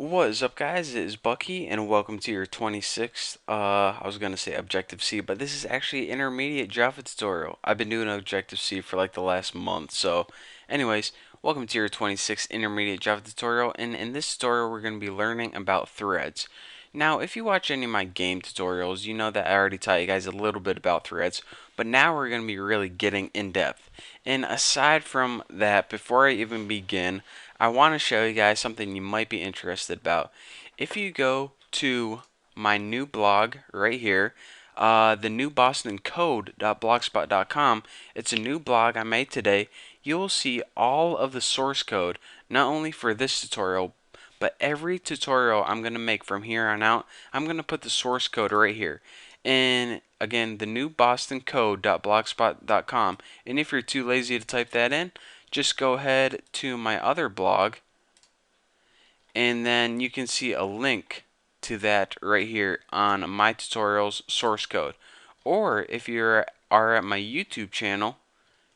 What is up, guys? It is Bucky, and welcome to your 26th, I was gonna say Objective-C, but this is actually intermediate Java tutorial. I've been doing Objective-C for like the last month, so anyways, welcome to your 26th intermediate Java tutorial, and in this tutorial we're gonna be learning about threads. Now, if you watch any of my game tutorials, you know that I already taught you guys a little bit about threads, but now we're gonna be really getting in depth. And aside from that, before I even begin, I want to show you guys something you might be interested about. If you go to my new blog right here, the new bostoncode.blogspot.com, it's a new blog I made today. You will see all of the source code, not only for this tutorial, but every tutorial I'm going to make from here on out. I'm going to put the source code right here. And again, the new bostoncode.blogspot.com. And if you're too lazy to type that in, just go ahead to my other blog, and then you can see a link to that right here on my tutorials source code. Or if you are at my YouTube channel,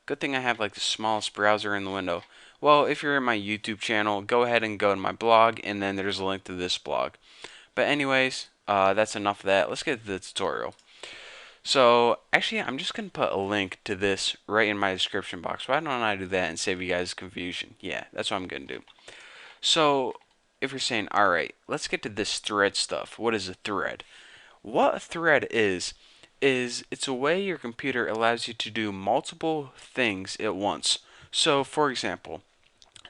good thing I have like the smallest browser in the window. Well, if you're in my YouTube channel, go ahead and go to my blog, and then there's a link to this blog. But anyways, that's enough of that. Let's get to the tutorial. So actually, I'm just going to put a link to this right in my description box. Why don't I do that and save you guys confusion? Yeah, that's what I'm going to do. So if you're saying, all right, let's get to this thread stuff. What is a thread? What a thread is it's a way your computer allows you to do multiple things at once. So for example,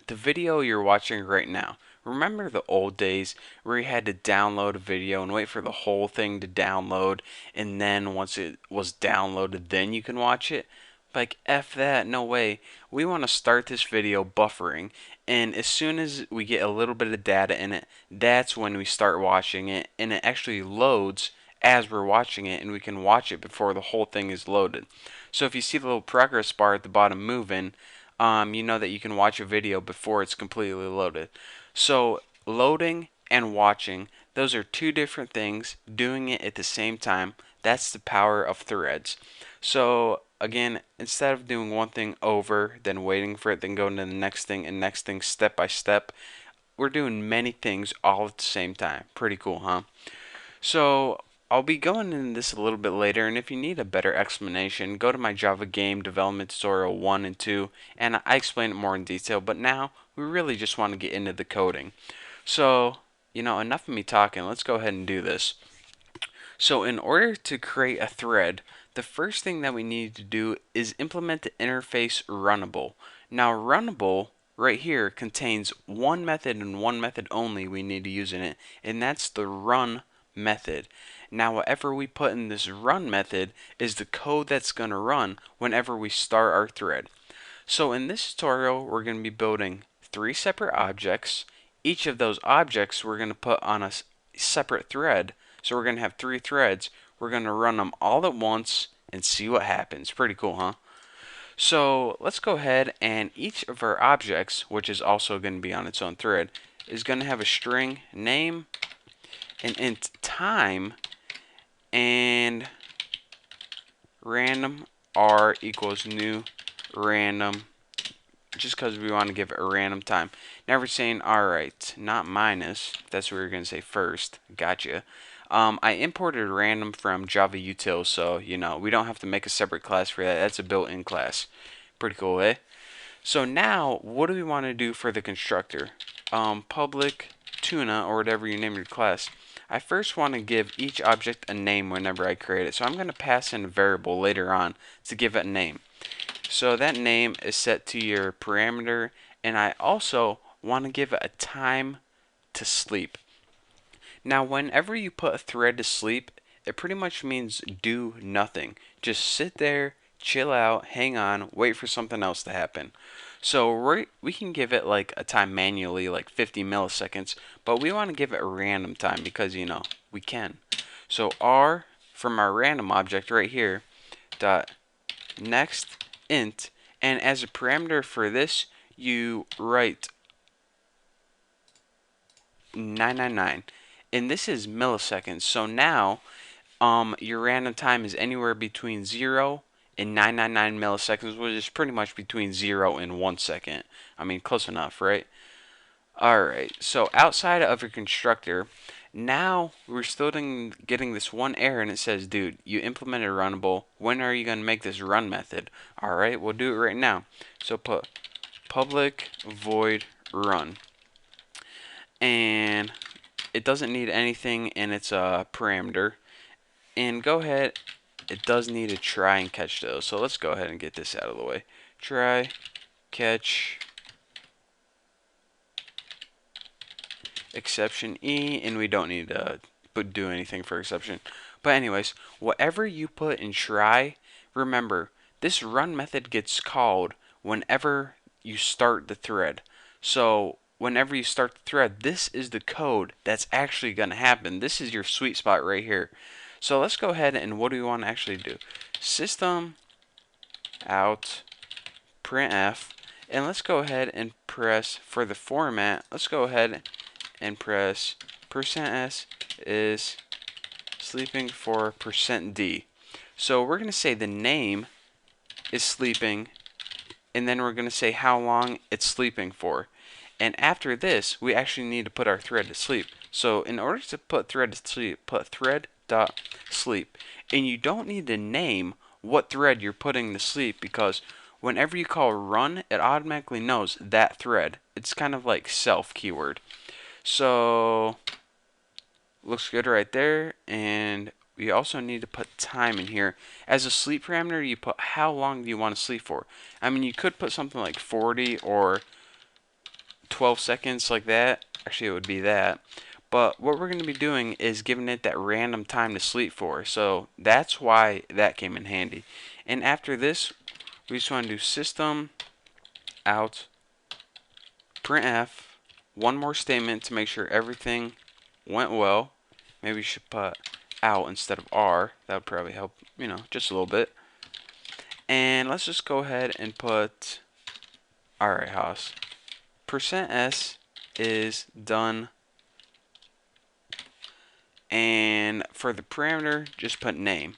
the video you're watching right now. Remember the old days where you had to download a video and wait for the whole thing to download, and then once it was downloaded, then you can watch it? Like, F that, no way. We want to start this video buffering, and as soon as we get a little bit of data in it, that's when we start watching it, and it actually loads as we're watching it, and we can watch it before the whole thing is loaded. So if you see the little progress bar at the bottom moving, you know that you can watch a video before it's completely loaded. So loading and watching, those are two different things, doing it at the same time. That's the power of threads. So again, instead of doing one thing over, then waiting for it, then going to the next thing and next thing step by step, we're doing many things all at the same time. Pretty cool, huh? So I'll be going into this a little bit later, and if you need a better explanation, go to my Java game development tutorial 1 and 2, and I explain it more in detail, but now we really just want to get into the coding. So, enough of me talking, let's go ahead and do this. So in order to create a thread, the first thing that we need to do is implement the interface runnable. Now runnable right here contains one method and one method only we need to use in it, and that's the run method. Now whatever we put in this run method is the code that's going to run whenever we start our thread. So in this tutorial we're going to be building three separate objects. Each of those objects we're going to put on a separate thread. So we're going to have three threads. We're going to run them all at once and see what happens. Pretty cool, huh? So let's go ahead, and each of our objects, which is also going to be on its own thread, is going to have a string name, an int time, and random r equals new random, just because we want to give it a random time. Now we're saying, alright, not minus, that's what we're going to say first. Gotcha. I imported random from Java Util, so we don't have to make a separate class for that. That's a built-in class. Pretty cool, eh? So now, what do we want to do for the constructor? Public tuna, or whatever you name your class. I first want to give each object a name whenever I create it. So I'm going to pass in a variable later on to give it a name. So that name is set to your parameter, and I also want to give it a time to sleep. Now, whenever you put a thread to sleep, it pretty much means do nothing. Just sit there, chill out, hang on, wait for something else to happen. So we can give it like a time manually, like 50 milliseconds, but we want to give it a random time because, we can. So R from our random object right here, dot next int, and as a parameter for this, you write 999. And this is milliseconds. So now your random time is anywhere between 0 and 999 milliseconds, which is pretty much between 0 and 1 second. I mean, close enough, right? Alright, so outside of your constructor, now we're still getting this one error and it says, dude, you implemented runnable. When are you going to make this run method? Alright, we'll do it right now. So put public void run. And it doesn't need anything in its parameter. And go ahead, it does need a try and catch though. So let's go ahead and get this out of the way. Try, catch, exception E, and we don't need to do anything for exception. But anyways, whatever you put in try, remember, this run method gets called whenever you start the thread. So whenever you start the thread, this is the code that's actually going to happen. This is your sweet spot right here. So let's go ahead and what do we want to actually do? System out printf, and let's go ahead and press for the format. Let's go ahead and press %s is sleeping for %d. So we're going to say the name is sleeping, and then we're going to say how long it's sleeping for. And after this, we actually need to put our thread to sleep. So in order to put thread to sleep, put thread.sleep. And you don't need to name what thread you're putting to sleep, because whenever you call run, it automatically knows that thread. It's kind of like self keyword. So looks good right there, and we also need to put time in here. As a sleep parameter, you put how long do you want to sleep for. I mean, you could put something like 40 or 12 seconds like that. Actually, it would be that. But what we're going to be doing is giving it that random time to sleep for. So that's why that came in handy. And after this, we just want to do system out printf, one more statement to make sure everything went well. Maybe you should put out instead of R. That would probably help, just a little bit. And let's just go ahead and put, alright, Haas. %s is done. And for the parameter, just put name.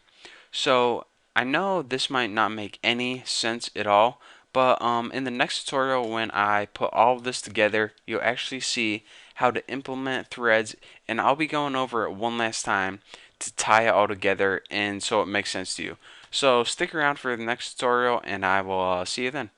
So I know this might not make any sense at all, but in the next tutorial, when I put all of this together, you'll actually see how to implement threads, and I'll be going over it one last time to tie it all together and so it makes sense to you. So stick around for the next tutorial, and I will see you then.